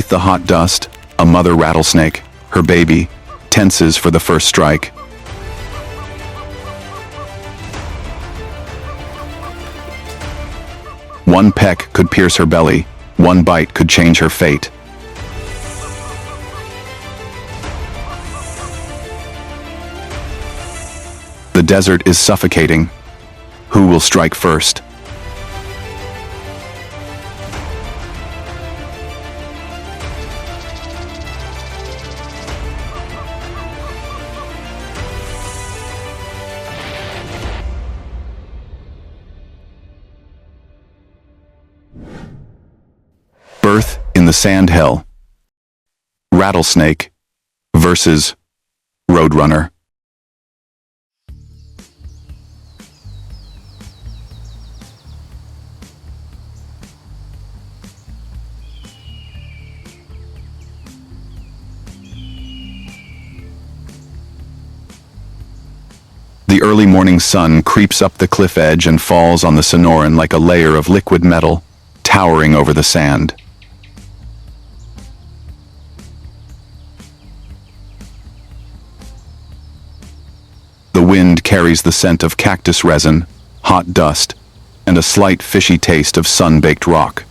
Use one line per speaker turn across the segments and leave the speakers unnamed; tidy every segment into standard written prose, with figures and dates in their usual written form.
Beneath the hot dust, a mother rattlesnake, her baby, tenses for the first strike. One peck could pierce her belly, one bite could change her fate. The desert is suffocating. Who will strike first? Birth in the sand hell. Rattlesnake versus roadrunner. The early morning sun creeps up the cliff edge and falls on the Sonoran like a layer of liquid metal, towering over the sand. The wind carries the scent of cactus resin, hot dust, and a slight fishy taste of sun-baked rock.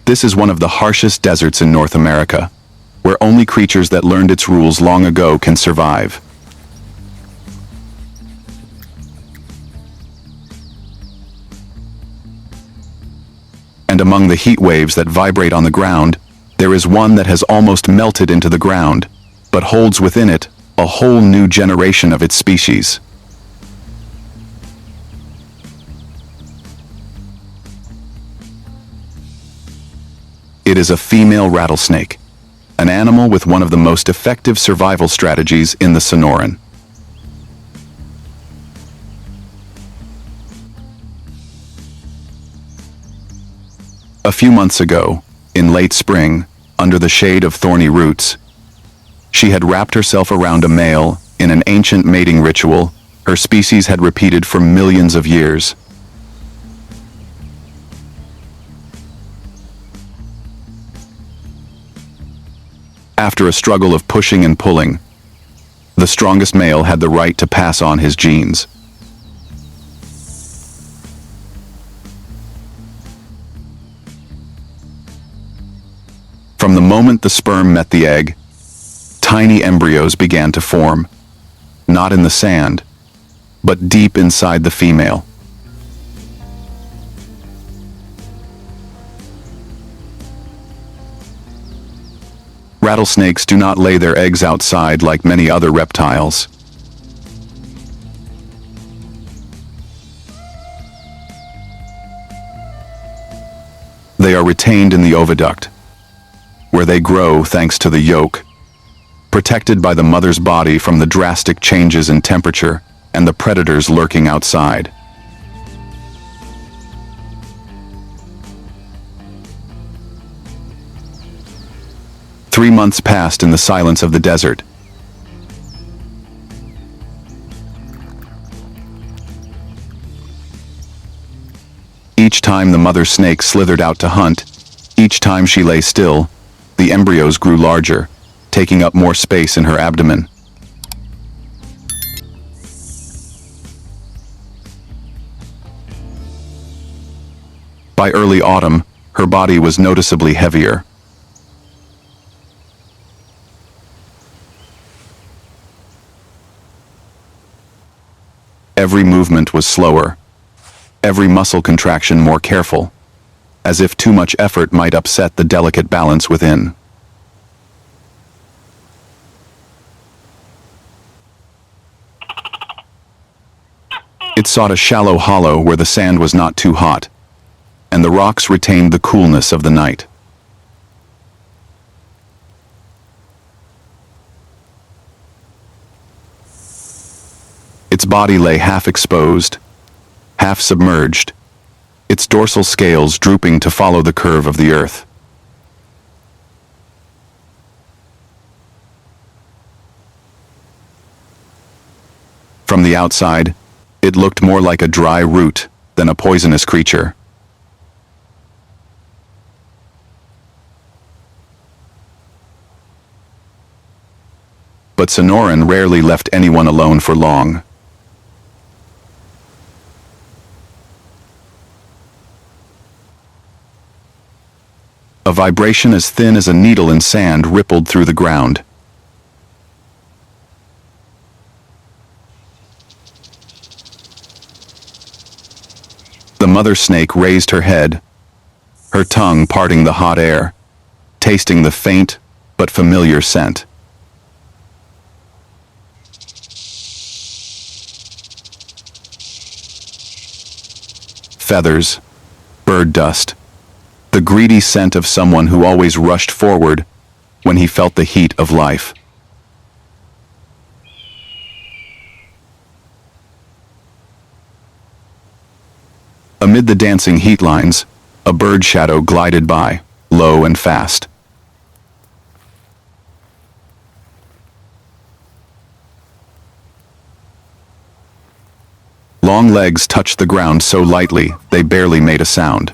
This is one of the harshest deserts in North America, where only creatures that learned its rules long ago can survive. And among the heat waves that vibrate on the ground, there is one that has almost melted into the ground, but holds within it a whole new generation of its species. It is a female rattlesnake, an animal with one of the most effective survival strategies in the Sonoran. A few months ago, in late spring, under the shade of thorny roots, she had wrapped herself around a male in an ancient mating ritual her species had repeated for millions of years. After a struggle of pushing and pulling, the strongest male had the right to pass on his genes. From the moment the sperm met the egg, tiny embryos began to form, not in the sand, but deep inside the female. Rattlesnakes do not lay their eggs outside like many other reptiles. They are retained in the oviduct, where they grow thanks to the yolk, protected by the mother's body from the drastic changes in temperature and the predators lurking outside. Three months passed in the silence of the desert. Each time the mother snake slithered out to hunt, each time she lay still, the embryos grew larger, taking up more space in her abdomen. By early autumn, her body was noticeably heavier. Every movement was slower, every muscle contraction more careful, as if too much effort might upset the delicate balance within. It sought a shallow hollow where the sand was not too hot, and the rocks retained the coolness of the night. Its body lay half exposed, half submerged, its dorsal scales drooping to follow the curve of the earth. From the outside, It looked more like a dry root than a poisonous creature. But Sonoran rarely left anyone alone for long. A vibration as thin as a needle in sand rippled through the ground. The mother snake raised her head, her tongue parting the hot air, tasting the faint but familiar scent. Feathers, bird dust, the greedy scent of someone who always rushed forward when he felt the heat of life. Amid the dancing heat lines, a bird shadow glided by, low and fast. Long legs touched the ground so lightly they barely made a sound.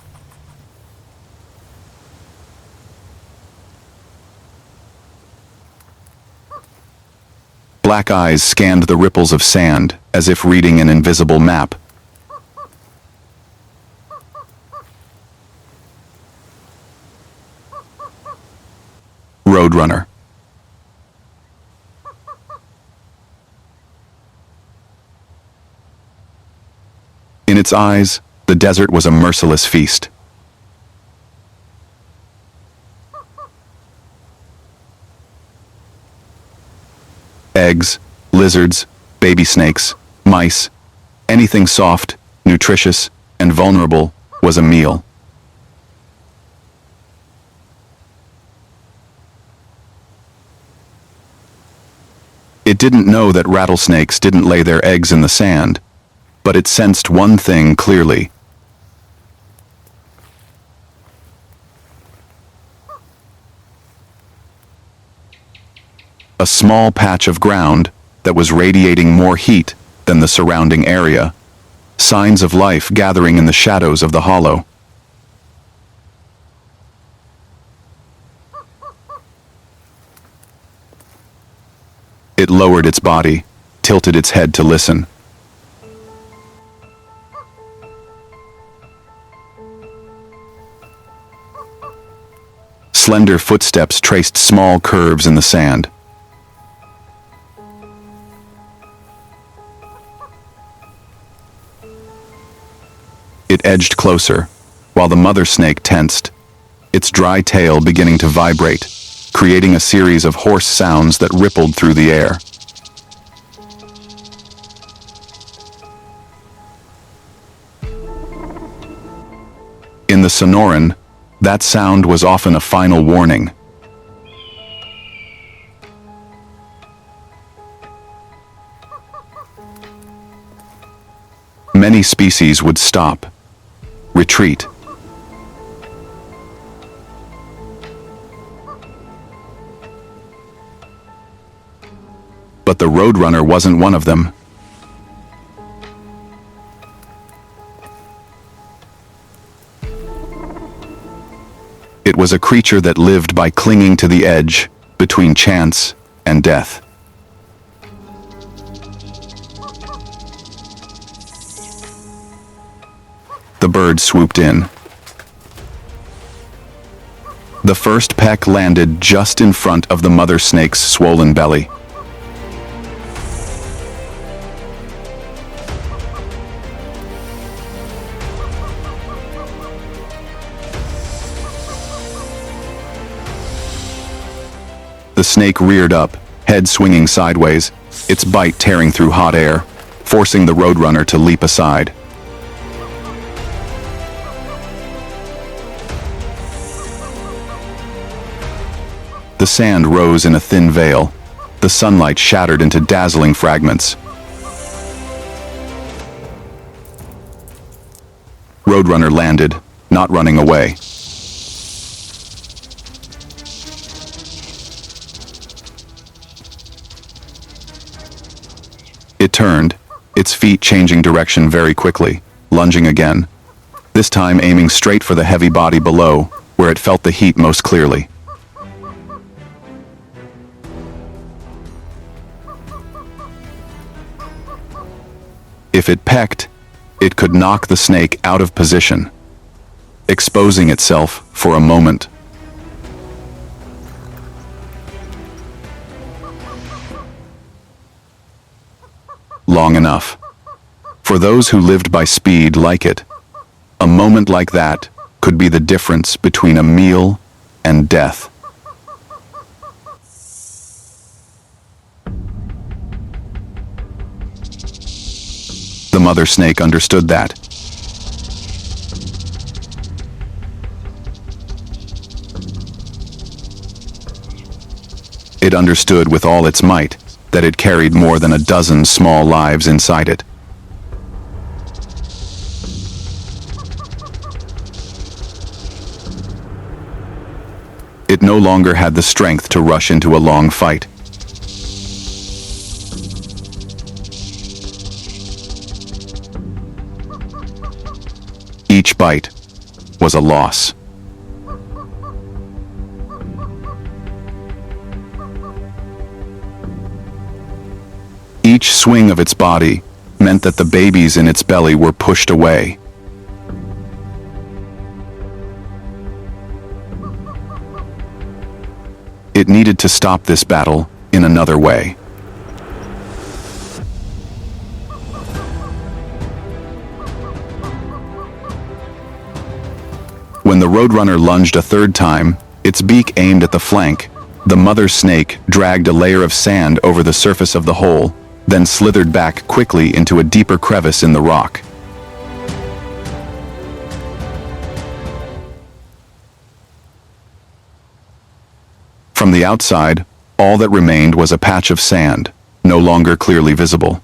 Black eyes scanned the ripples of sand as if reading an invisible map. Roadrunner. In its eyes, the desert was a merciless feast. Eggs, lizards, baby snakes, mice, anything soft, nutritious, and vulnerable was a meal. It didn't know that rattlesnakes didn't lay their eggs in the sand, but it sensed one thing clearly. A small patch of ground that was radiating more heat than the surrounding area, signs of life gathering in the shadows of the hollow. It lowered its body, tilted its head to listen. Slender footsteps traced small curves in the sand. It edged closer, while the mother snake tensed, its dry tail beginning to vibrate, creating a series of hoarse sounds that rippled through the air. In the Sonoran, that sound was often a final warning. Many species would stop, retreat. But the roadrunner wasn't one of them. It was a creature that lived by clinging to the edge between chance and death. The bird swooped in. The first peck landed just in front of the mother snake's swollen belly. The snake reared up, head swinging sideways, its bite tearing through hot air, forcing the roadrunner to leap aside. The sand rose in a thin veil. The sunlight shattered into dazzling fragments. Roadrunner landed, not running away. It turned, its feet changing direction very quickly, lunging again, this time aiming straight for the heavy body below, where it felt the heat most clearly. If it pecked, it could knock the snake out of position, exposing itself for a moment. Long enough. For those who lived by speed like it, a moment like that could be the difference between a meal and death. The mother snake understood that. It understood with all its might that it carried more than a dozen small lives inside it. It no longer had the strength to rush into a long fight. Each bite was a loss. Each swing of its body meant that the babies in its belly were pushed away. It needed to stop this battle in another way. When the roadrunner lunged a third time, its beak aimed at the flank, the mother snake dragged a layer of sand over the surface of the hole, then slithered back quickly into a deeper crevice in the rock. From the outside, all that remained was a patch of sand, no longer clearly visible.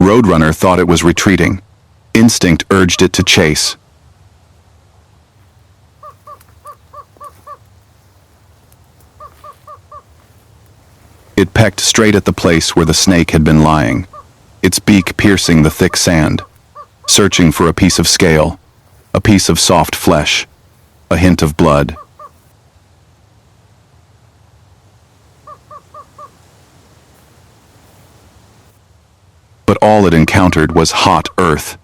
Roadrunner thought it was retreating. Instinct urged it to chase. It pecked straight at the place where the snake had been lying, its beak piercing the thick sand, searching for a piece of scale, a piece of soft flesh, a hint of blood. But all it encountered was hot earth.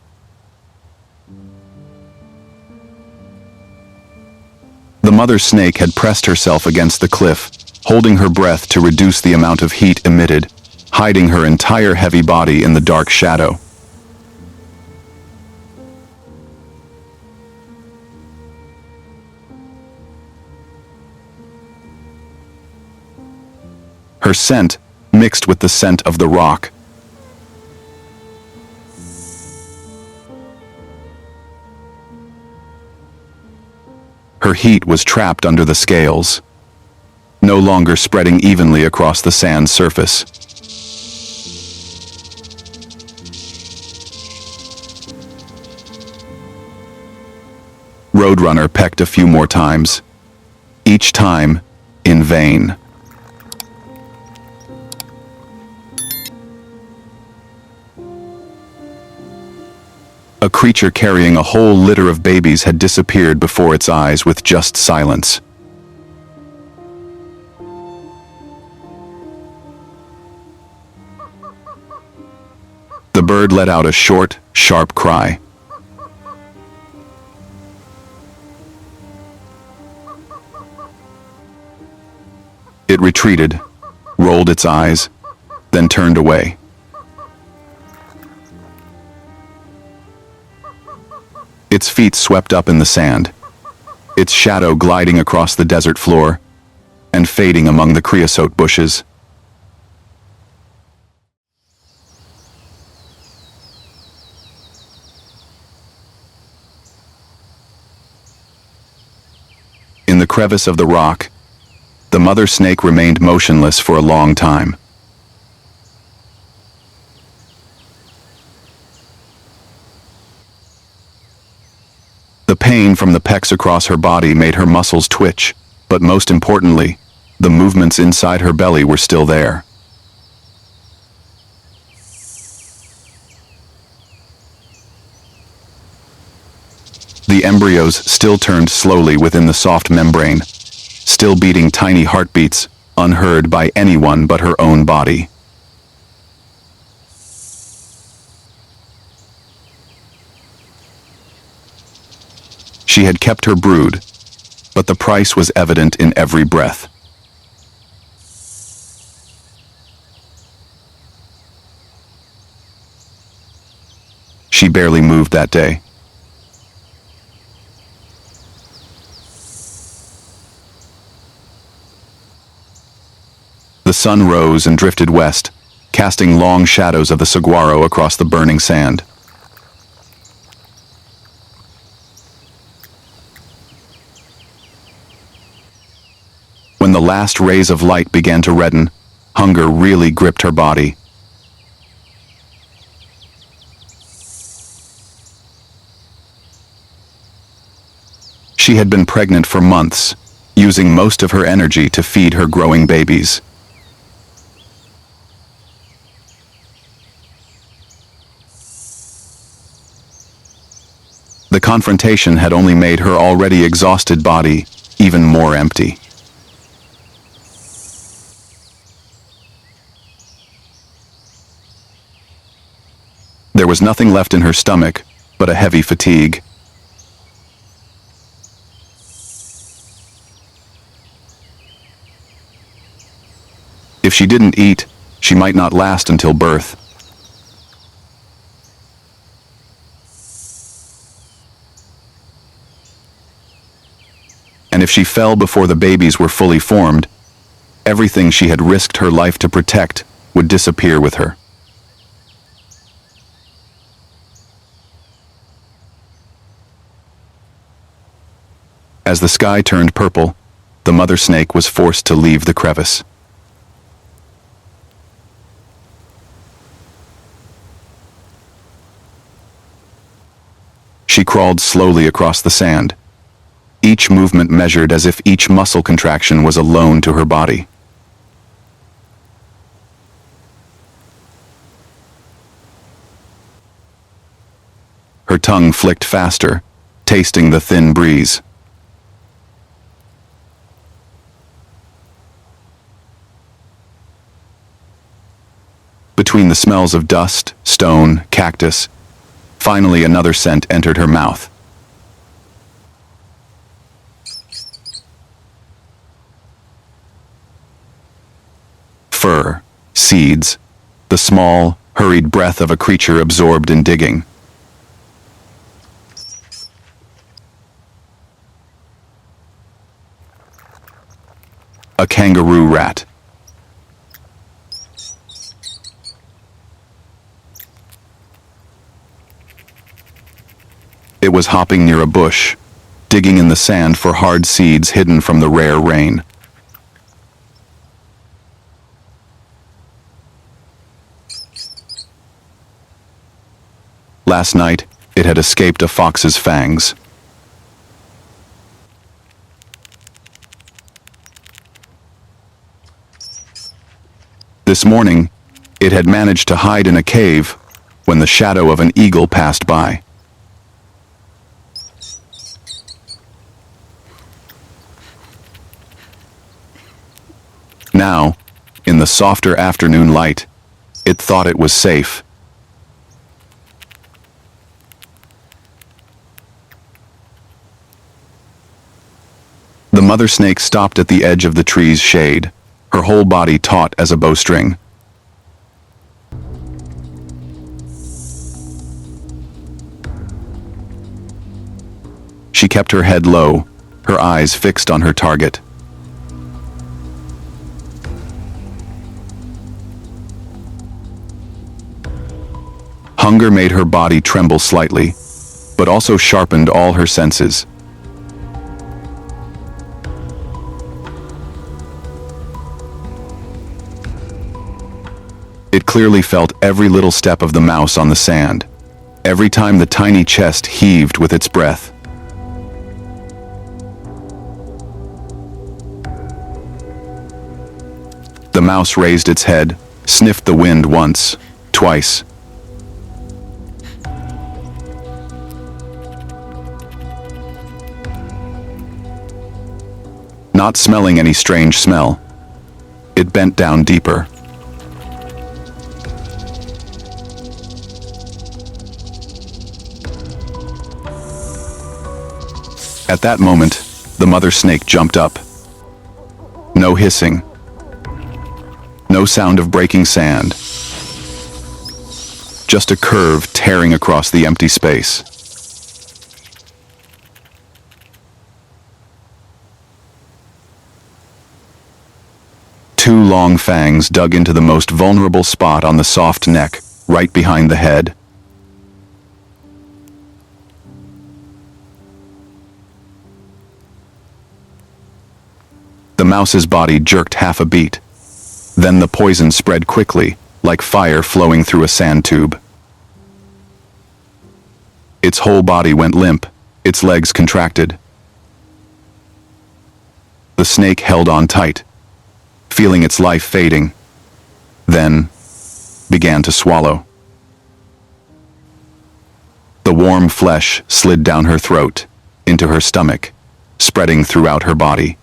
The mother snake had pressed herself against the cliff, holding her breath to reduce the amount of heat emitted, hiding her entire heavy body in the dark shadow. Her scent mixed with the scent of the rock. Her heat was trapped under the scales, no longer spreading evenly across the sand surface. Roadrunner pecked a few more times, each time in vain. A creature carrying a whole litter of babies had disappeared before its eyes with just silence. The bird let out a short, sharp cry. It retreated, rolled its eyes, then turned away. Its feet swept up in the sand, its shadow gliding across the desert floor and fading among the creosote bushes. In the crevice of the rock, the mother snake remained motionless for a long time. The pain from the pecks across her body made her muscles twitch, But most importantly, the movements inside her belly were still there. The embryos still turned slowly within the soft membrane, still beating tiny heartbeats, unheard by anyone but her own body. She had kept her brood, but the price was evident in every breath. She barely moved that day. The sun rose and drifted west, casting long shadows of the saguaro across the burning sand. When the last rays of light began to redden, hunger really gripped her body. She had been pregnant for months, using most of her energy to feed her growing babies. The confrontation had only made her already exhausted body even more empty. There was nothing left in her stomach but a heavy fatigue. If she didn't eat, she might not last until birth. And if she fell before the babies were fully formed, everything she had risked her life to protect would disappear with her. As the sky turned purple, the mother snake was forced to leave the crevice. She crawled slowly across the sand, each movement measured as if each muscle contraction was a loan to her body. Her tongue flicked faster, tasting the thin breeze. Between the smells of dust, stone, cactus, finally another scent entered her mouth. Fur, seeds, the small, hurried breath of a creature absorbed in digging. A kangaroo rat. It was hopping near a bush, digging in the sand for hard seeds hidden from the rare rain. Last night, it had escaped a fox's fangs. This morning, it had managed to hide in a cave when the shadow of an eagle passed by. Now, in the softer afternoon light, it thought it was safe. The mother snake stopped at the edge of the tree's shade, her whole body taut as a bowstring. She kept her head low, her eyes fixed on her target. Hunger made her body tremble slightly, but also sharpened all her senses. It clearly felt every little step of the mouse on the sand, every time the tiny chest heaved with its breath. The mouse raised its head, sniffed the wind once, twice. Not smelling any strange smell, it bent down deeper. At that moment, the mother snake jumped up. No hissing. No sound of breaking sand. Just a curve tearing across the empty space. Two long fangs dug into the most vulnerable spot on the soft neck, right behind the head. The mouse's body jerked half a beat. Then the poison spread quickly, like fire flowing through a sand tube. Its whole body went limp, its legs contracted. The snake held on tight, feeling its life fading, then began to swallow. The warm flesh slid down her throat, into her stomach, spreading throughout her body.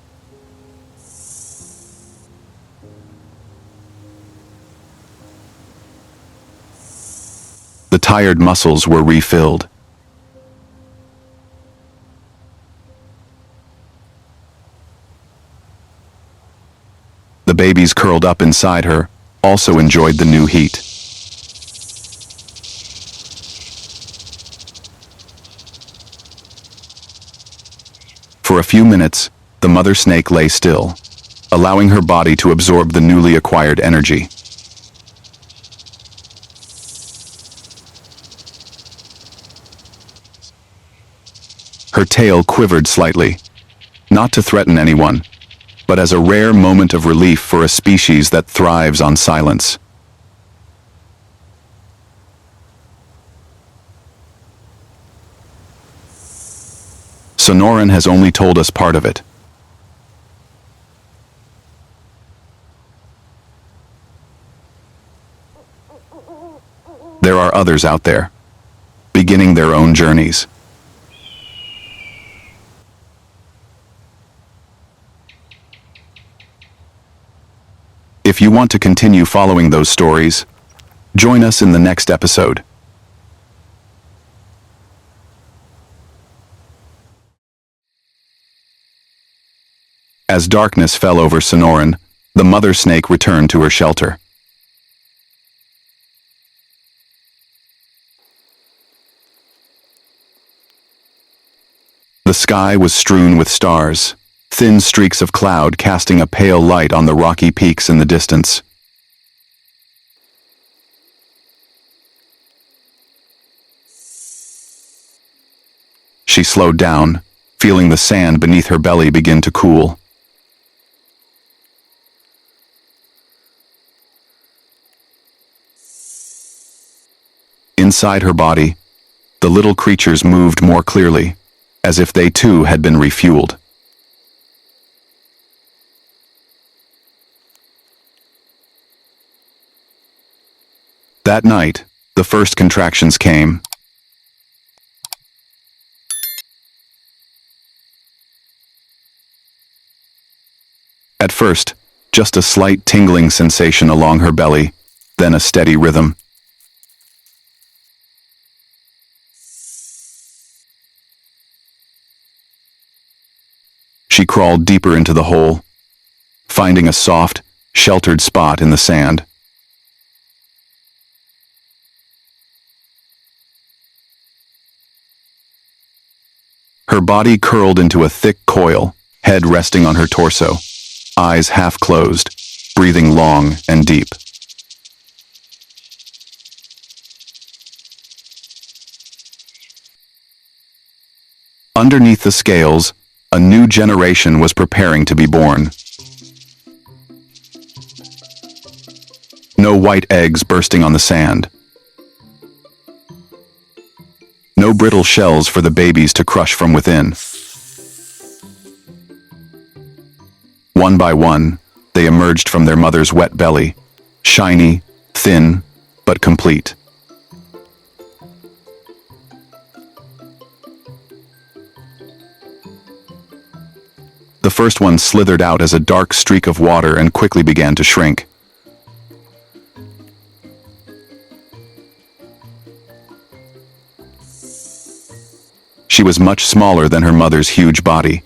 The tired muscles were refilled. The babies curled up inside her, also enjoyed the new heat. For a few minutes, the mother snake lay still, allowing her body to absorb the newly acquired energy. Her tail quivered slightly, not to threaten anyone, but as a rare moment of relief for a species that thrives on silence. Sonoran has only told us part of it. There are others out there, beginning their own journeys. If you want to continue following those stories, join us in the next episode. As darkness fell over Sonoran, the mother snake returned to her shelter. The sky was strewn with stars, thin streaks of cloud casting a pale light on the rocky peaks in the distance. She slowed down, feeling the sand beneath her belly begin to cool. Inside her body, the little creatures moved more clearly, as if they too had been refueled. That night, the first contractions came. At first, just a slight tingling sensation along her belly, then a steady rhythm. She crawled deeper into the hole, finding a soft, sheltered spot in the sand. Her body curled into a thick coil, head resting on her torso, eyes half closed, breathing long and deep. Underneath the scales, a new generation was preparing to be born. No white eggs bursting on the sand. No brittle shells for the babies to crush from within. One by one, they emerged from their mother's wet belly, shiny, thin, but complete. The first one slithered out as a dark streak of water and quickly began to shrink. She was much smaller than her mother's huge body,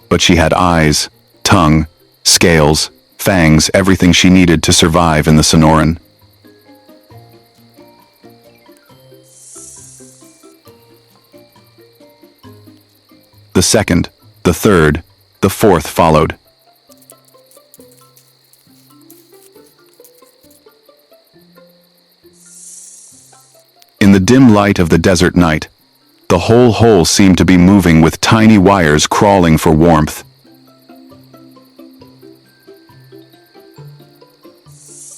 but she had eyes, tongue, scales, fangs, everything she needed to survive in the Sonoran. The second, the third, the fourth followed. In the dim light of the desert night, the whole hole seemed to be moving with tiny wires crawling for warmth.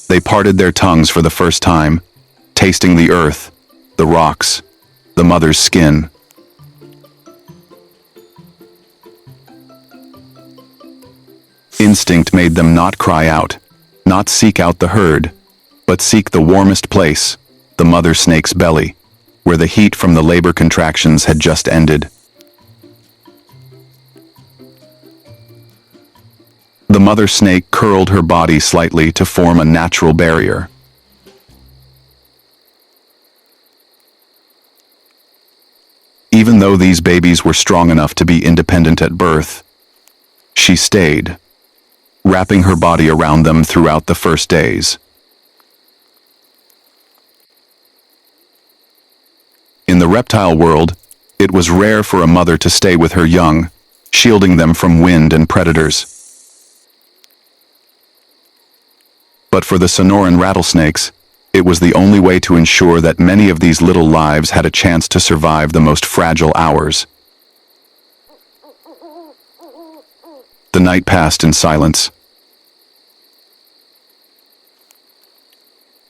They parted their tongues for the first time, tasting the earth, the rocks, the mother's skin. Instinct made them not cry out, not seek out the herd, but seek the warmest place, the mother snake's belly, where the heat from the labor contractions had just ended. The mother snake curled her body slightly to form a natural barrier. Even though these babies were strong enough to be independent at birth, she stayed, wrapping her body around them throughout the first days. In the reptile world, it was rare for a mother to stay with her young, shielding them from wind and predators. But for the Sonoran rattlesnakes, it was the only way to ensure that many of these little lives had a chance to survive the most fragile hours. The night passed in silence.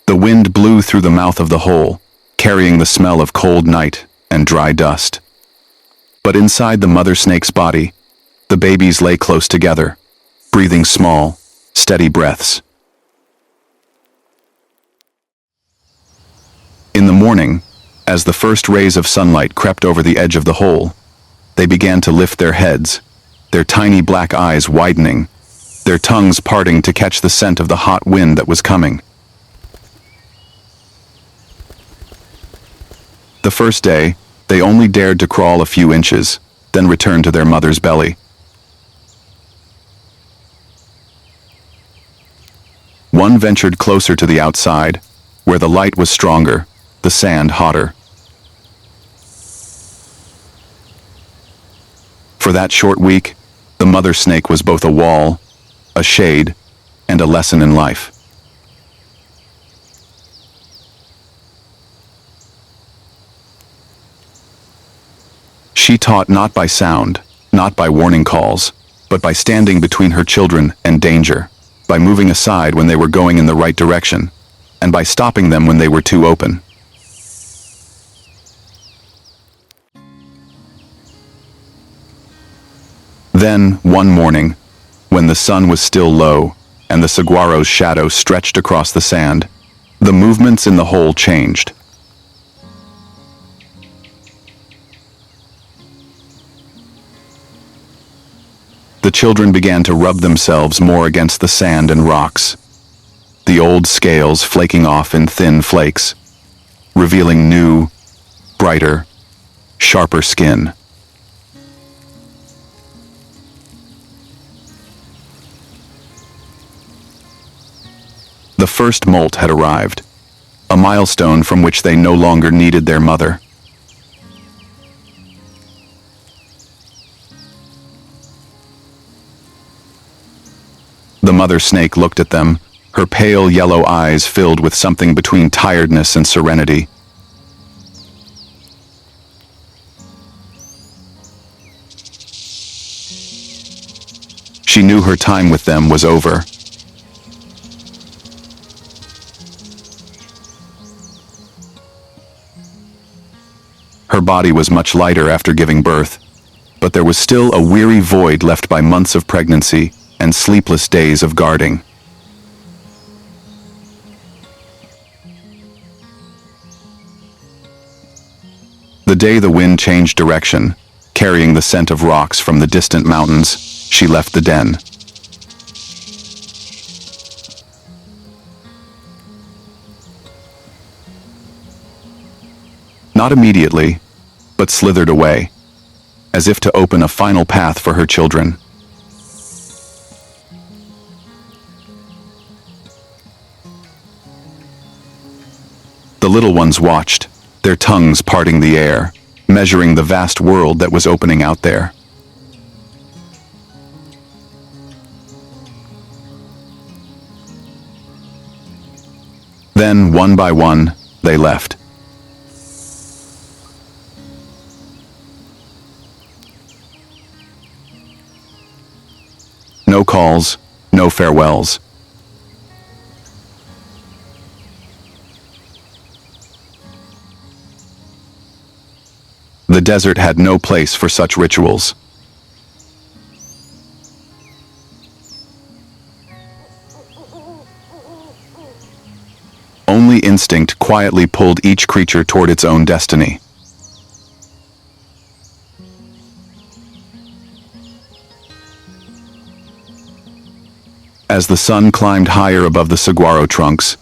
The wind blew through the mouth of the hole, carrying the smell of cold night and dry dust. But inside the mother snake's body, the babies lay close together, breathing small, steady breaths. In the morning, as the first rays of sunlight crept over the edge of the hole, they began to lift their heads, their tiny black eyes widening, their tongues parting to catch the scent of the hot wind that was coming. The first day, they only dared to crawl a few inches, then return to their mother's belly. One ventured closer to the outside, where the light was stronger, the sand hotter. For that short week, the mother snake was both a wall, a shade, and a lesson in life. She taught not by sound, not by warning calls, but by standing between her children and danger, by moving aside when they were going in the right direction, and by stopping them when they were too open. Then, one morning, when the sun was still low and the saguaro's shadow stretched across the sand, the movements in the hole changed. The children began to rub themselves more against the sand and rocks, the old scales flaking off in thin flakes, revealing new, brighter, sharper skin. The first molt had arrived, a milestone from which they no longer needed their mother. The mother snake looked at them, her pale yellow eyes filled with something between tiredness and serenity. She knew her time with them was over. Her body was much lighter after giving birth, but there was still a weary void left by months of pregnancy and sleepless days of guarding. The day the wind changed direction, carrying the scent of rocks from the distant mountains, she left the den. Not immediately, but slithered away, as if to open a final path for her children. The little ones watched, their tongues parting the air, measuring the vast world that was opening out there. Then, one by one, they left. No calls, no farewells. The desert had no place for such rituals. Only instinct quietly pulled each creature toward its own destiny. As the sun climbed higher above the saguaro trunks,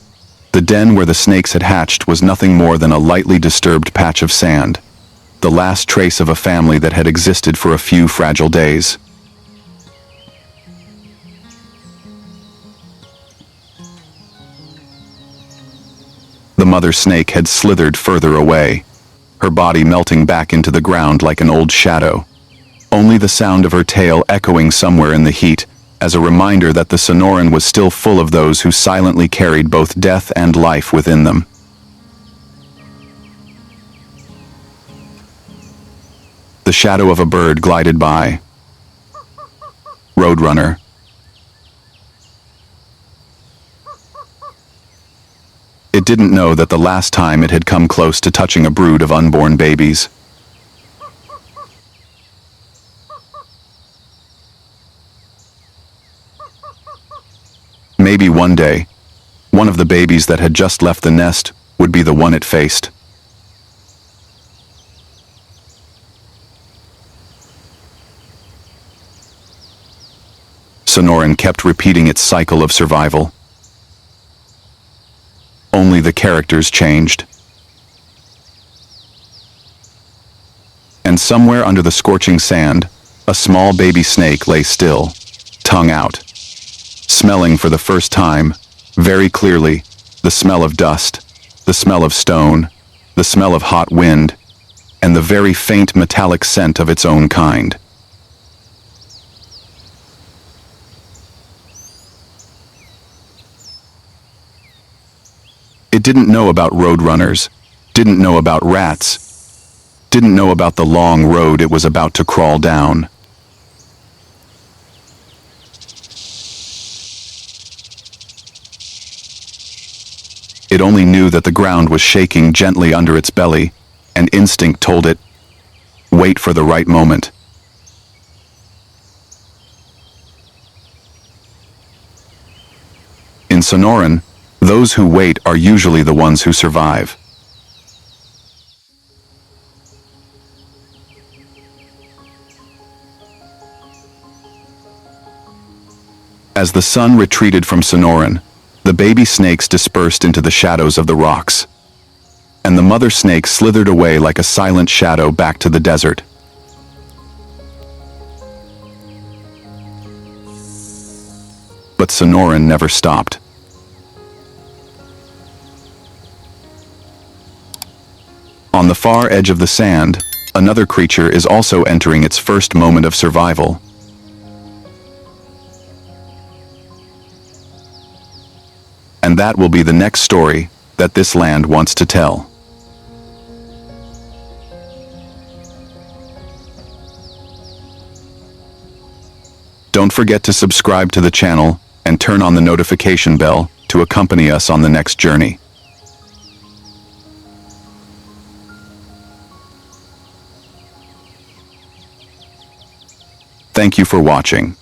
the den where the snakes had hatched was nothing more than a lightly disturbed patch of sand, the last trace of a family that had existed for a few fragile days. The mother snake had slithered further away, her body melting back into the ground like an old shadow, only the sound of her tail echoing somewhere in the heat as a reminder that the Sonoran was still full of those who silently carried both death and life within them. The shadow of a bird glided by. Roadrunner. It didn't know that the last time it had come close to touching a brood of unborn babies. Maybe one day, one of the babies that had just left the nest would be the one it faced. Sonoran kept repeating its cycle of survival. Only the characters changed. And somewhere under the scorching sand, a small baby snake lay still, tongue out, smelling for the first time, very clearly, the smell of dust, the smell of stone, the smell of hot wind, and the very faint metallic scent of its own kind. It didn't know about roadrunners, didn't know about rats, didn't know about the long road it was about to crawl down. It only knew that the ground was shaking gently under its belly, and instinct told it, wait for the right moment. In Sonoran, those who wait are usually the ones who survive. As the sun retreated from Sonoran, the baby snakes dispersed into the shadows of the rocks, and the mother snake slithered away like a silent shadow back to the desert. But Sonoran never stopped. On the far edge of the sand, another creature is also entering its first moment of survival. And that will be the next story that this land wants to tell. Don't forget to subscribe to the channel and turn on the notification bell to accompany us on the next journey. Thank you for watching.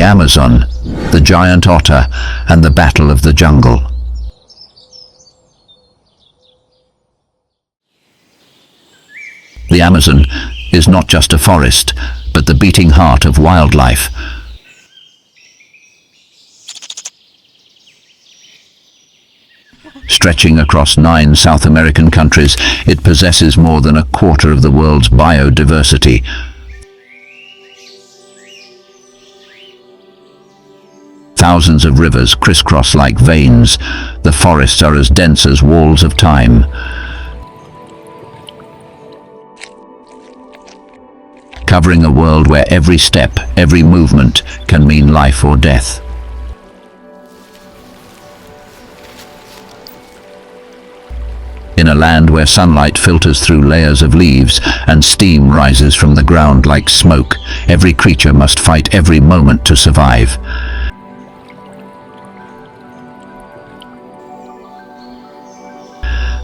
Amazon, the giant otter, and the battle of the jungle. The Amazon is not just a forest, but the beating heart of wildlife. Stretching across 9 South American countries, it possesses more than a quarter of the world's biodiversity. Thousands of rivers crisscross like veins. The forests are as dense as walls of time. Covering a world where every step, every movement can mean life or death. In a land where sunlight filters through layers of leaves and steam rises from the ground like smoke, every creature must fight every moment to survive.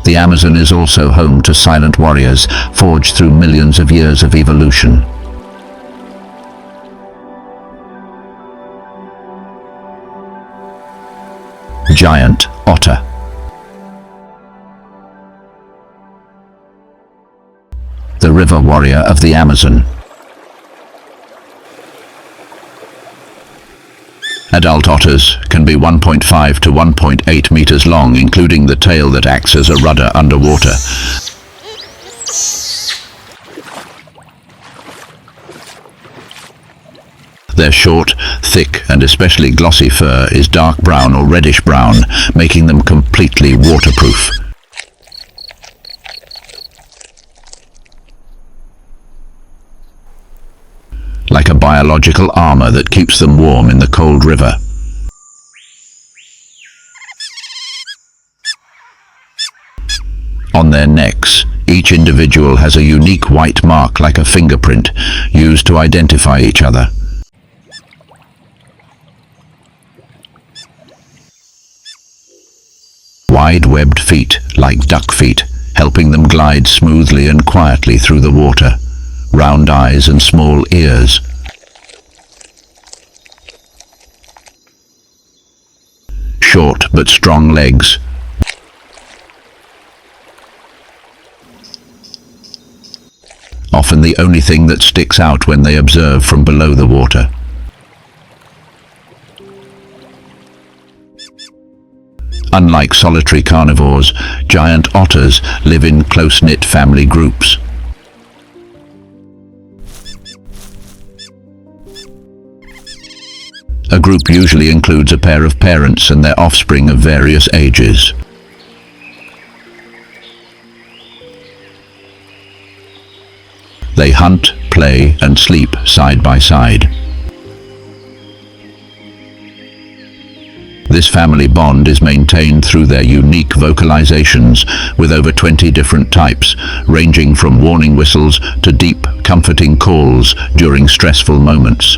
The Amazon is also home to silent warriors, forged through millions of years of evolution. Giant otter. The river warrior of the Amazon. Adult otters can be 1.5 to 1.8 meters long, including the tail that acts as a rudder underwater. Their short, thick, and especially glossy fur is dark brown or reddish brown, making them completely waterproof. Like a biological armor that keeps them warm in the cold river. On their necks, each individual has a unique white mark like a fingerprint, used to identify each other. Wide-webbed feet, like duck feet, helping them glide smoothly and quietly through the water. Round eyes and small ears. Short but strong legs. Often the only thing that sticks out when they observe from below the water. Unlike solitary carnivores, giant otters live in close-knit family groups. A group usually includes a pair of parents and their offspring of various ages. They hunt, play, and sleep side by side. This family bond is maintained through their unique vocalizations, with over 20 different types, ranging from warning whistles to deep, comforting calls during stressful moments.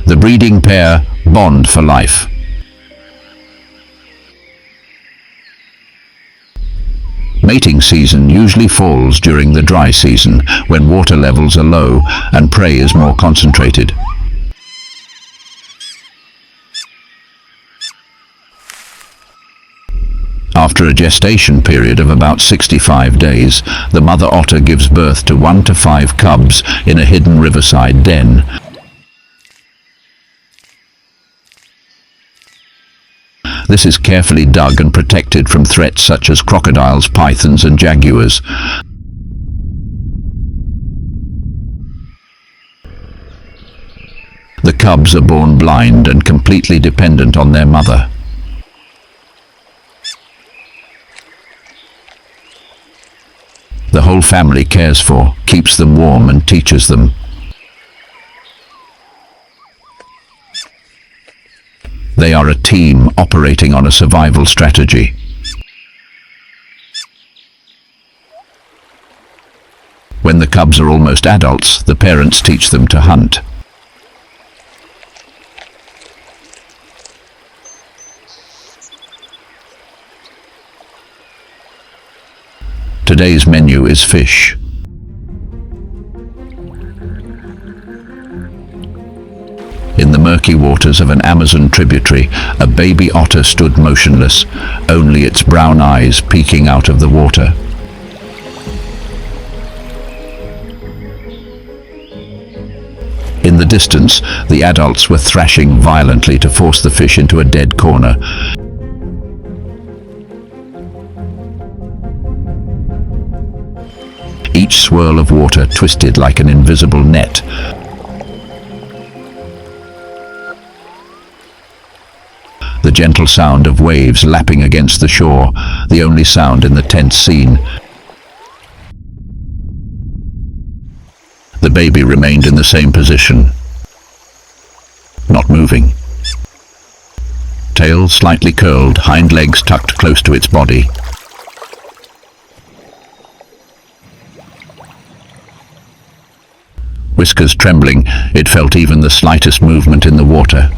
The breeding pair bond for life. Mating season usually falls during the dry season, when water levels are low and prey is more concentrated. After a gestation period of about 65 days, the mother otter gives birth to 1 to 5 cubs in a hidden riverside den. This is carefully dug and protected from threats such as crocodiles, pythons, and jaguars. The cubs are born blind and completely dependent on their mother. The whole family cares for, keeps them warm, and teaches them. They are a team operating on a survival strategy. When the cubs are almost adults, the parents teach them to hunt. Today's menu is fish. murky waters of an Amazon tributary, a baby otter stood motionless, only its brown eyes peeking out of the water. In the distance, the adults were thrashing violently to force the fish into a dead corner. Each swirl of water twisted like an invisible net. The gentle sound of waves lapping against the shore, the only sound in the tense scene. The baby remained in the same position, not moving. Tail slightly curled, hind legs tucked close to its body. Whiskers trembling, it felt even the slightest movement in the water.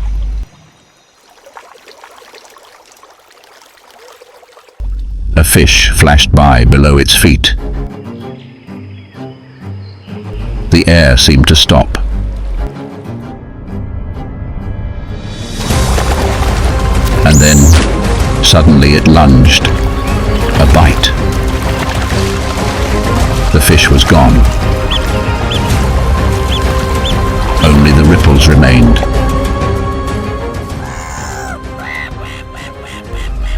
A fish flashed by below its feet. The air seemed to stop. And then, suddenly it lunged. A bite. The fish was gone. Only the ripples remained.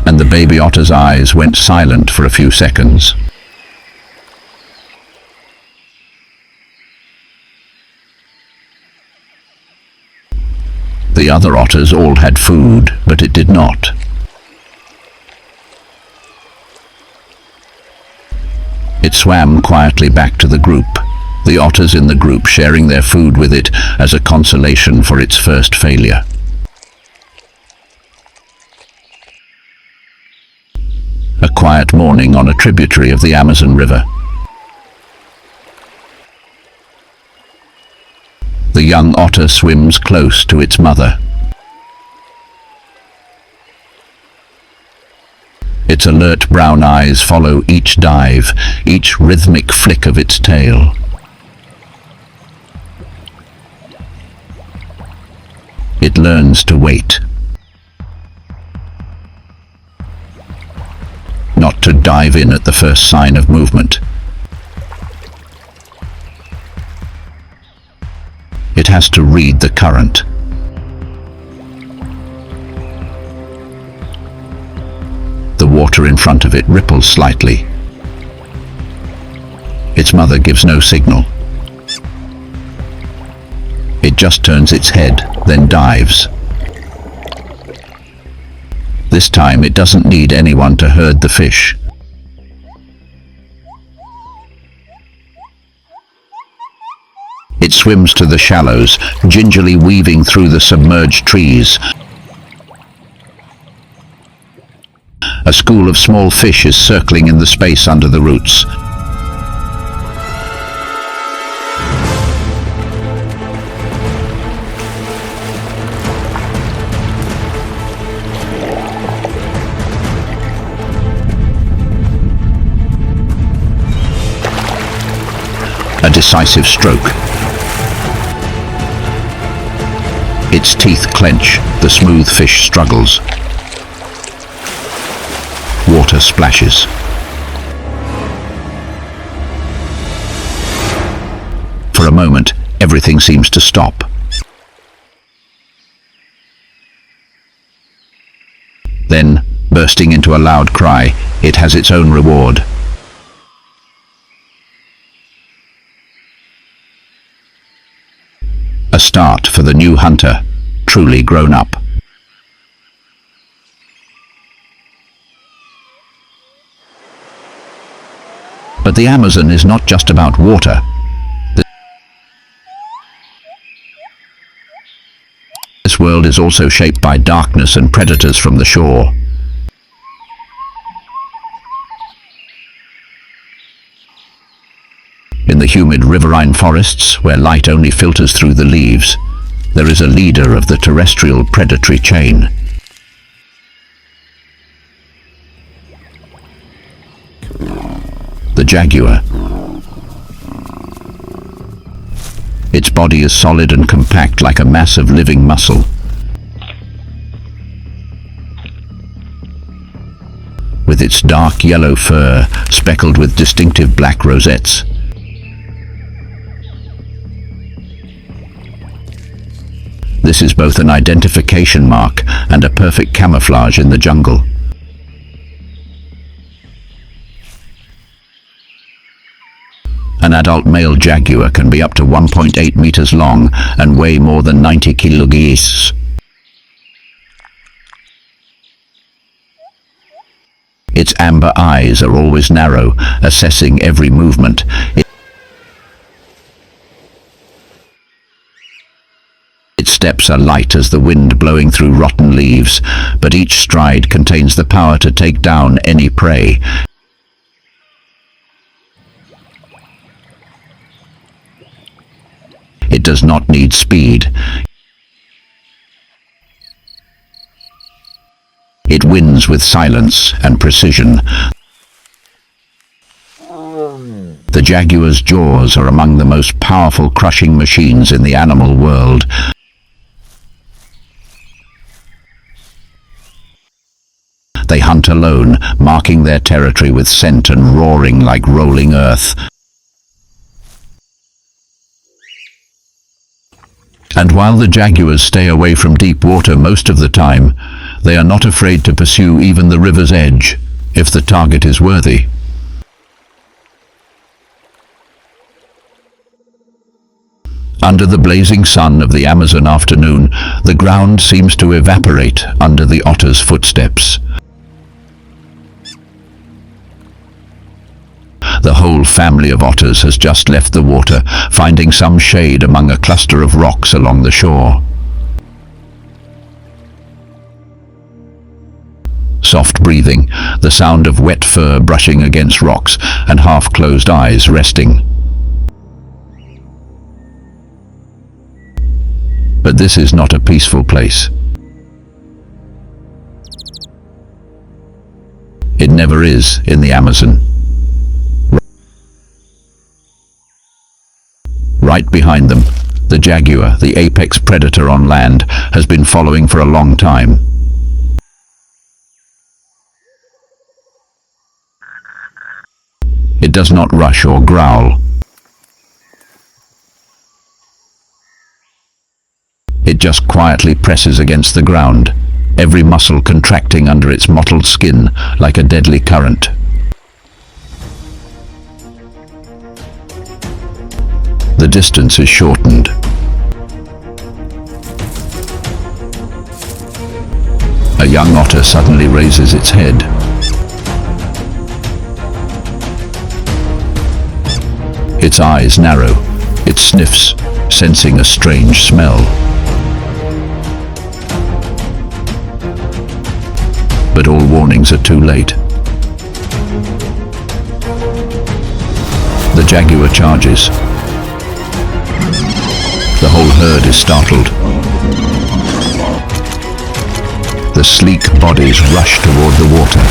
And the baby otter's eyes went silent for a few seconds. The other otters all had food, but it did not. It swam quietly back to the group, the otters in the group sharing their food with it as a consolation for its first failure. A quiet morning on a tributary of the Amazon River. The young otter swims close to its mother. Its alert brown eyes follow each dive, each rhythmic flick of its tail. It learns to wait. Not to dive in at the first sign of movement. It has to read the current. The water in front of it ripples slightly. Its mother gives no signal. It just turns its head, then dives. This time it doesn't need anyone to herd the fish. It swims to the shallows, gingerly weaving through the submerged trees. A school of small fish is circling in the space under the roots. A decisive stroke. Its teeth clench, the smooth fish struggles. Water splashes. For a moment, everything seems to stop. Then, bursting into a loud cry, it has its own reward. A start for the new hunter, truly grown up. But the Amazon is not just about water. This world is also shaped by darkness and predators from the shore. In the humid riverine forests, where light only filters through the leaves, there is a leader of the terrestrial predatory chain. The jaguar. Its body is solid and compact like a mass of living muscle. with its dark yellow fur speckled with distinctive black rosettes. This is both an identification mark and a perfect camouflage in the jungle. An adult male jaguar can be up to 1.8 meters long and weigh more than 90 kilograms. Its amber eyes are always narrow, assessing every movement. Its steps are light as the wind blowing through rotten leaves, but each stride contains the power to take down any prey. It does not need speed. It wins with silence and precision. The jaguar's jaws are among the most powerful crushing machines in the animal world. They hunt alone, marking their territory with scent and roaring like rolling earth. And while the jaguars stay away from deep water most of the time, they are not afraid to pursue even the river's edge, if the target is worthy. Under the blazing sun of the Amazon afternoon, the ground seems to evaporate under the otter's footsteps. The whole family of otters has just left the water, finding some shade among a cluster of rocks along the shore. Soft breathing, the sound of wet fur brushing against rocks, and half-closed eyes resting. But this is not a peaceful place. It never is in the Amazon. Right behind them, the jaguar, the apex predator on land, has been following for a long time. It does not rush or growl. It just quietly presses against the ground, every muscle contracting under its mottled skin like a deadly current. The distance is shortened. A young otter suddenly raises its head. Its eyes narrow. It sniffs, sensing a strange smell. But all warnings are too late. The jaguar charges. The whole herd is startled. The sleek bodies rush toward the water.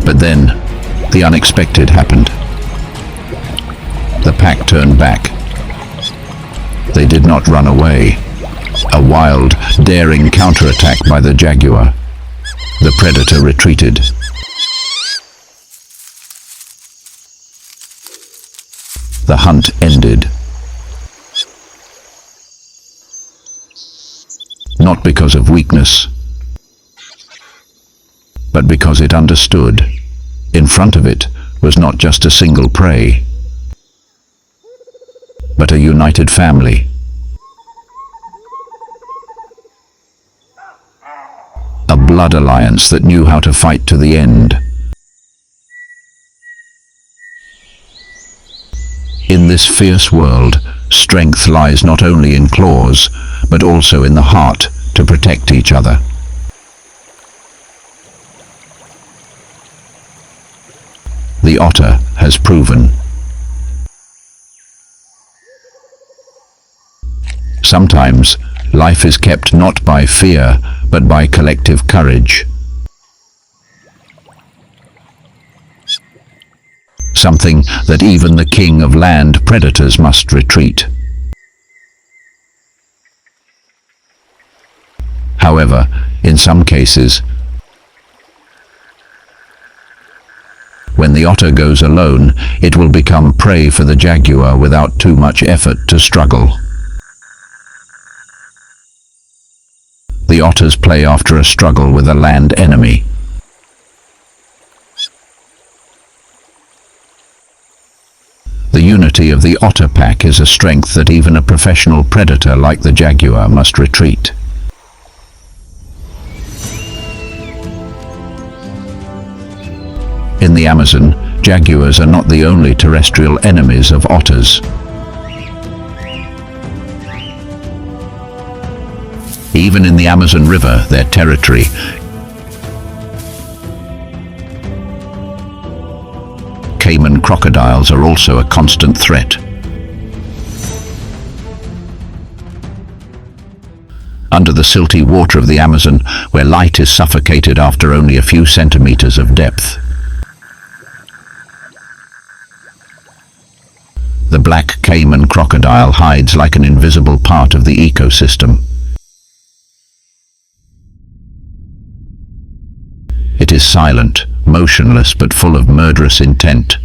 But then, the unexpected happened. The pack turned back. They did not run away. A wild, daring counterattack by the jaguar. The predator retreated. The hunt ended. Not because of weakness, but because it understood. In front of it was not just a single prey, but a united family. A blood alliance that knew how to fight to the end. In this fierce world, strength lies not only in claws, but also in the heart to protect each other. The otter has proven. Sometimes, life is kept not by fear, but by collective courage. Something that even the king of land predators must retreat. However, in some cases, when the otter goes alone, it will become prey for the jaguar without too much effort to struggle. The otters play after a struggle with a land enemy. The unity of the otter pack is a strength that even a professional predator like the jaguar must retreat. In the Amazon, jaguars are not the only terrestrial enemies of otters. Even in the Amazon River, their territory, caiman crocodiles are also a constant threat. Under the silty water of the Amazon, where light is suffocated after only a few centimeters of depth, the black caiman crocodile hides like an invisible part of the ecosystem. It is silent, motionless, but full of murderous intent.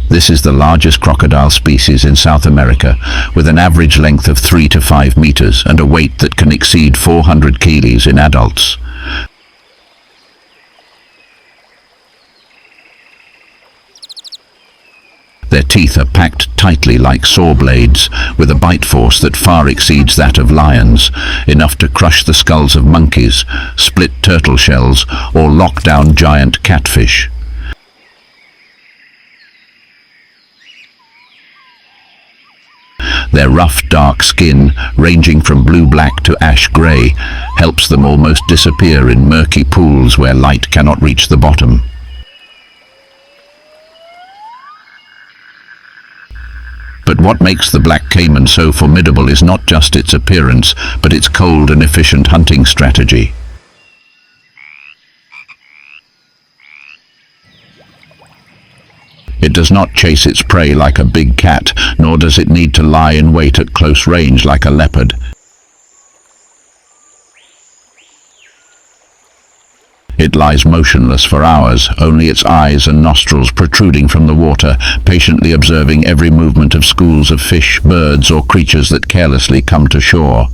This is the largest crocodile species in South America, with an average length of 3 to 5 meters and a weight that can exceed 400 kilos in adults. Their teeth are packed tightly like saw blades, with a bite force that far exceeds that of lions, enough to crush the skulls of monkeys, split turtle shells, or lock down giant catfish. Their rough, dark skin, ranging from blue-black to ash-grey, helps them almost disappear in murky pools where light cannot reach the bottom. But what makes the black caiman so formidable is not just its appearance, but its cold and efficient hunting strategy. It does not chase its prey like a big cat, nor does it need to lie in wait at close range like a leopard. It lies motionless for hours, only its eyes and nostrils protruding from the water, patiently observing every movement of schools of fish, birds, or creatures that carelessly come to shore.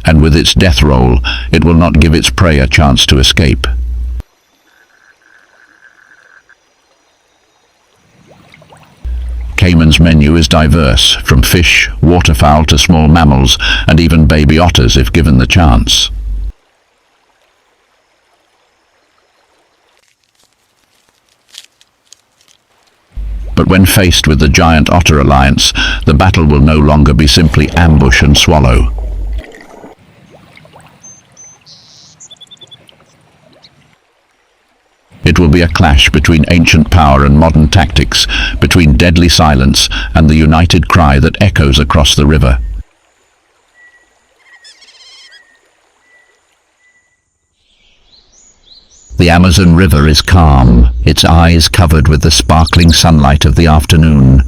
And with its death roll, it will not give its prey a chance to escape. Caiman's menu is diverse, from fish, waterfowl to small mammals, and even baby otters if given the chance. But when faced with the giant otter alliance, the battle will no longer be simply ambush and swallow. It will be a clash between ancient power and modern tactics, between deadly silence and the united cry that echoes across the river. The Amazon River is calm, its eyes covered with the sparkling sunlight of the afternoon.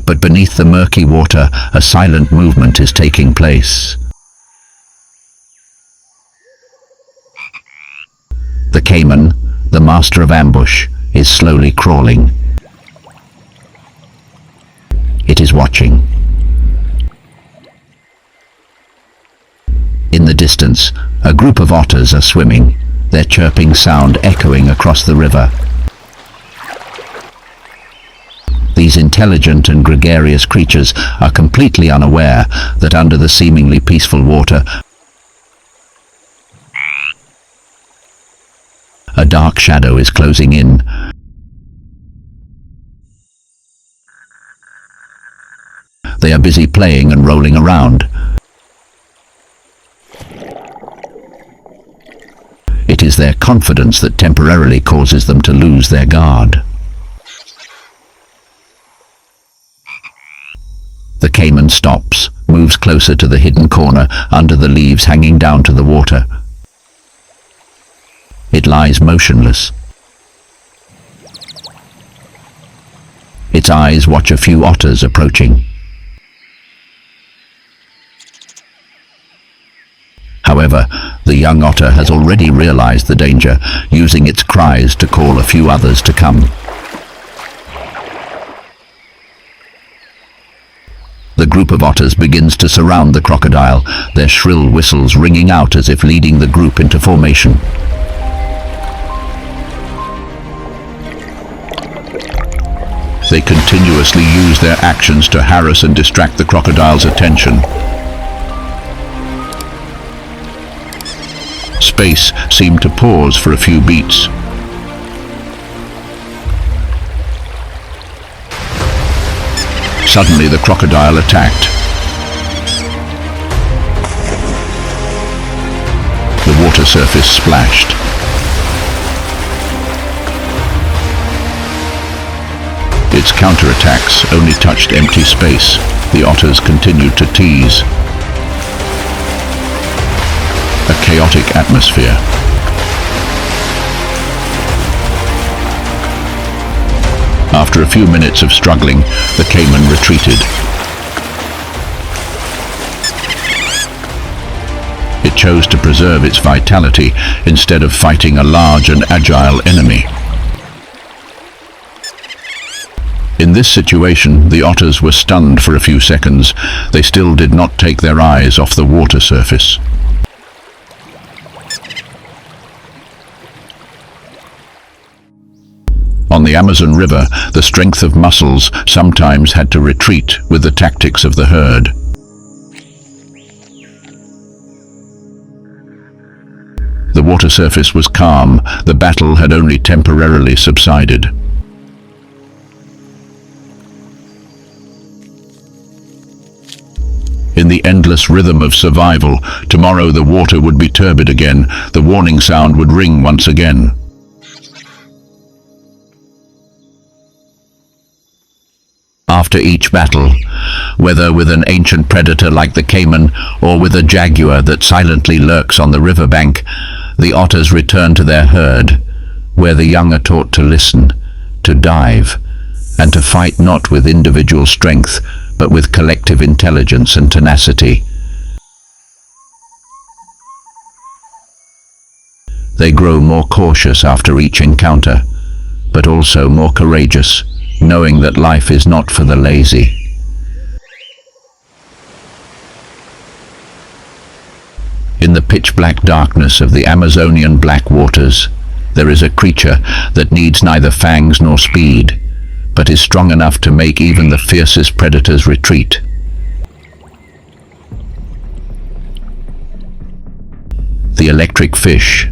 But beneath the murky water, a silent movement is taking place. The caiman, the master of ambush, is slowly crawling. It is watching. In the distance, a group of otters are swimming, their chirping sound echoing across the river. These intelligent and gregarious creatures are completely unaware that under the seemingly peaceful water, a dark shadow is closing in. They are busy playing and rolling around. It is their confidence that temporarily causes them to lose their guard. The caiman stops, moves closer to the hidden corner under the leaves hanging down to the water. It lies motionless. Its eyes watch a few otters approaching. However, the young otter has already realized the danger, using its cries to call a few others to come. The group of otters begins to surround the crocodile, their shrill whistles ringing out as if leading the group into formation. They continuously use their actions to harass and distract the crocodile's attention. Space seemed to pause for a few beats. Suddenly the crocodile attacked. The water surface splashed. Its counterattacks only touched empty space. The otters continued to tease. A chaotic atmosphere. After a few minutes of struggling, the caiman retreated. It chose to preserve its vitality instead of fighting a large and agile enemy. In this situation, the otters were stunned for a few seconds. They still did not take their eyes off the water surface. On the Amazon River, the strength of muscles sometimes had to retreat with the tactics of the herd. The water surface was calm. The battle had only temporarily subsided. In the endless rhythm of survival, tomorrow the water would be turbid again. The warning sound would ring once again. After each battle, whether with an ancient predator like the caiman or with a jaguar that silently lurks on the riverbank, the otters return to their herd, where the young are taught to listen, to dive, and to fight not with individual strength, but with collective intelligence and tenacity. They grow more cautious after each encounter, but also more courageous, knowing that life is not for the lazy. In the pitch-black darkness of the Amazonian black waters, there is a creature that needs neither fangs nor speed, but is strong enough to make even the fiercest predators retreat. The electric fish.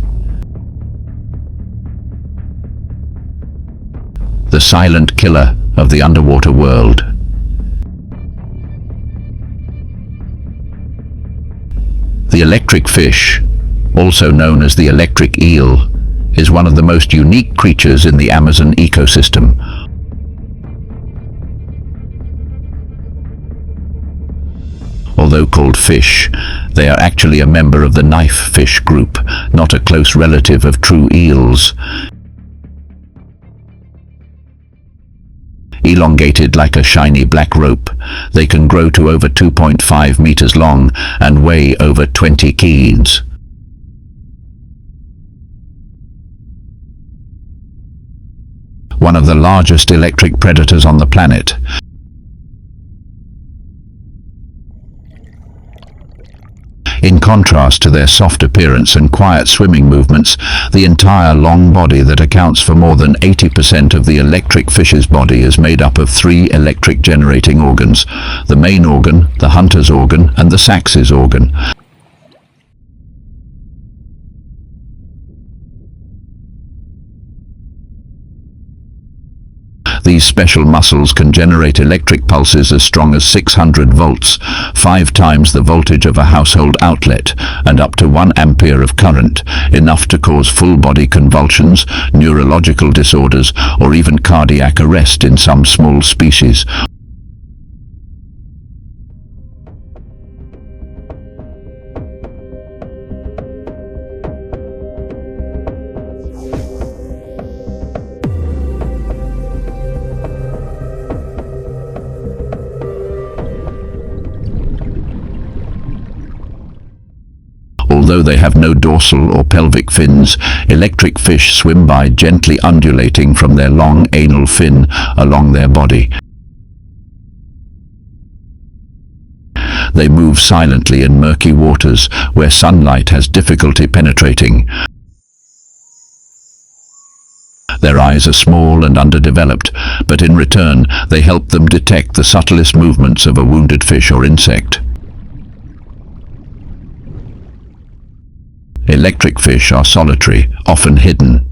The silent killer of the underwater world. The electric fish, also known as the electric eel, is one of the most unique creatures in the Amazon ecosystem. Although called fish, they are actually a member of the knife fish group, not a close relative of true eels. Elongated like a shiny black rope, they can grow to over 2.5 meters long and weigh over 20 kilograms. One of the largest electric predators on the planet. In contrast to their soft appearance and quiet swimming movements, the entire long body that accounts for more than 80% of the electric fish's body is made up of 3 electric generating organs: the main organ, the hunter's organ, and the sax's organ. These special muscles can generate electric pulses as strong as 600 volts, 5 times the voltage of a household outlet, and up to 1 ampere of current, enough to cause full-body convulsions, neurological disorders, or even cardiac arrest in some small species. Although they have no dorsal or pelvic fins, electric fish swim by gently undulating from their long anal fin along their body. They move silently in murky waters where sunlight has difficulty penetrating. Their eyes are small and underdeveloped, but in return they help them detect the subtlest movements of a wounded fish or insect. Electric fish are solitary, often hidden.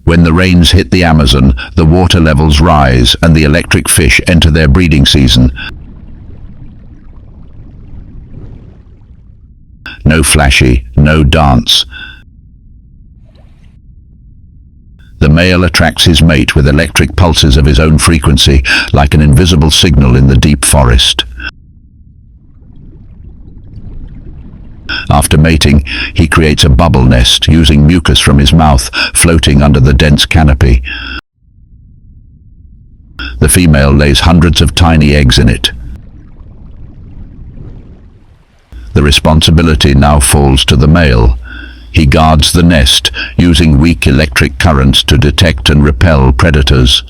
When the rains hit the Amazon, the water levels rise and the electric fish enter their breeding season. No flashy, no dance. The male attracts his mate with electric pulses of his own frequency, like an invisible signal in the deep forest. After mating, he creates a bubble nest using mucus from his mouth floating under the dense canopy. The female lays hundreds of tiny eggs in it. The responsibility now falls to the male. He guards the nest, using weak electric currents to detect and repel predators.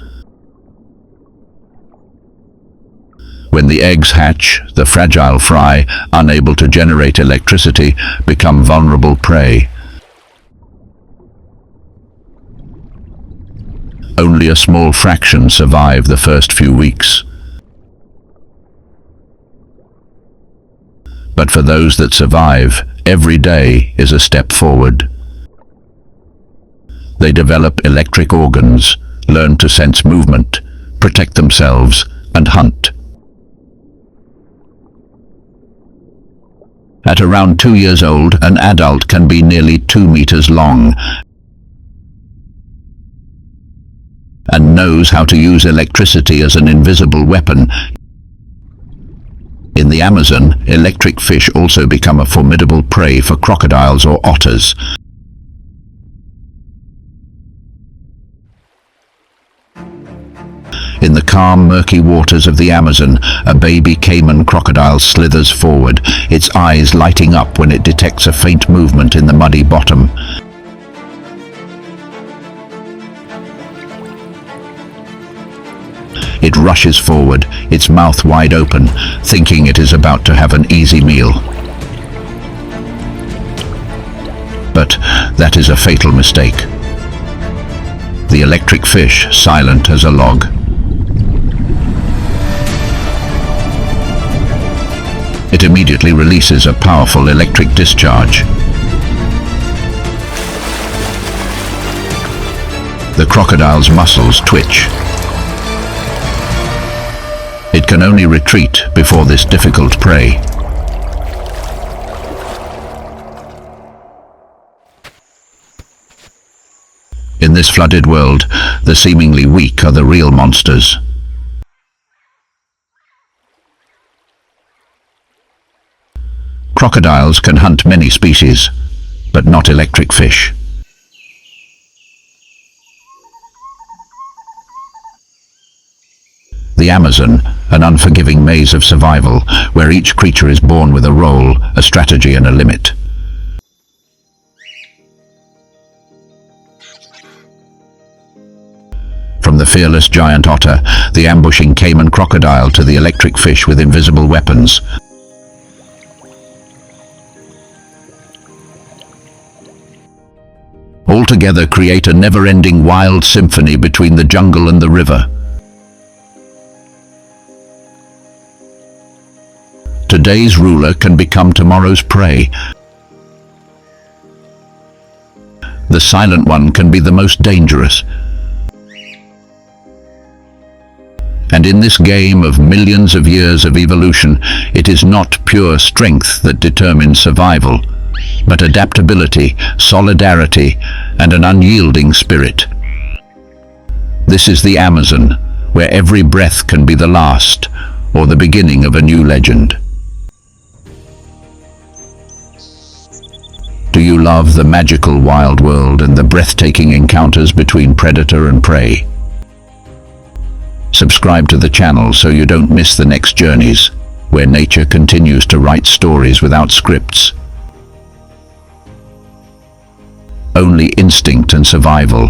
When the eggs hatch, the fragile fry, unable to generate electricity, become vulnerable prey. Only a small fraction survive the first few weeks. But for those that survive, every day is a step forward. They develop electric organs, learn to sense movement, protect themselves, and hunt. At around 2 years old, an adult can be nearly 2 meters long and knows how to use electricity as an invisible weapon. In the Amazon, electric fish also become a formidable prey for crocodiles or otters. In the calm, murky waters of the Amazon, a baby caiman crocodile slithers forward, its eyes lighting up when it detects a faint movement in the muddy bottom. It rushes forward, its mouth wide open, thinking it is about to have an easy meal. But that is a fatal mistake. The electric fish, silent as a log. It immediately releases a powerful electric discharge. The crocodile's muscles twitch. It can only retreat before this difficult prey. In this flooded world, the seemingly weak are the real monsters. Crocodiles can hunt many species, but not electric fish. The Amazon, an unforgiving maze of survival, where each creature is born with a role, a strategy and a limit. From the fearless giant otter, the ambushing caiman crocodile to the electric fish with invisible weapons. All together create a never-ending wild symphony between the jungle and the river. Today's ruler can become tomorrow's prey. The silent one can be the most dangerous. And in this game of millions of years of evolution, it is not pure strength that determines survival, but adaptability, solidarity, and an unyielding spirit. This is the Amazon, where every breath can be the last, or the beginning of a new legend. Do you love the magical wild world and the breathtaking encounters between predator and prey? Subscribe to the channel so you don't miss the next journeys, where nature continues to write stories without scripts. Only instinct and survival.